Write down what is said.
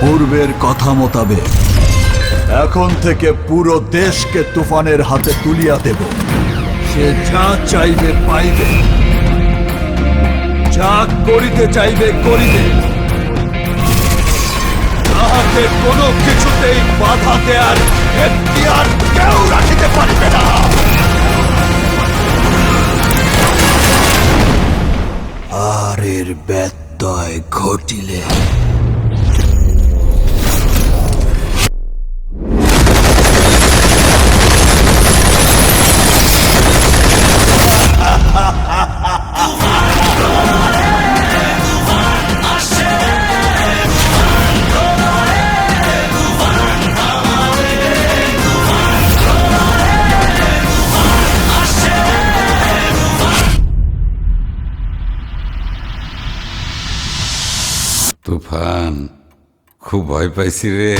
পূর্বের কথা মোতাবেক এখন থেকে পুরো দেশকে তুফানের হাতে তুলিয়া দেব। সে যা চাইবে পাইবে, যা করিতে চাইবে করিবে। তাহাকে কোনো কিছুতেই বাধা দেয়ার এখতিয়ার কেউ রাখিতে পারিবে না। আর এর ব্যত্যয় ঘটিলে তুফান, খুব ভয় পাইছি রে।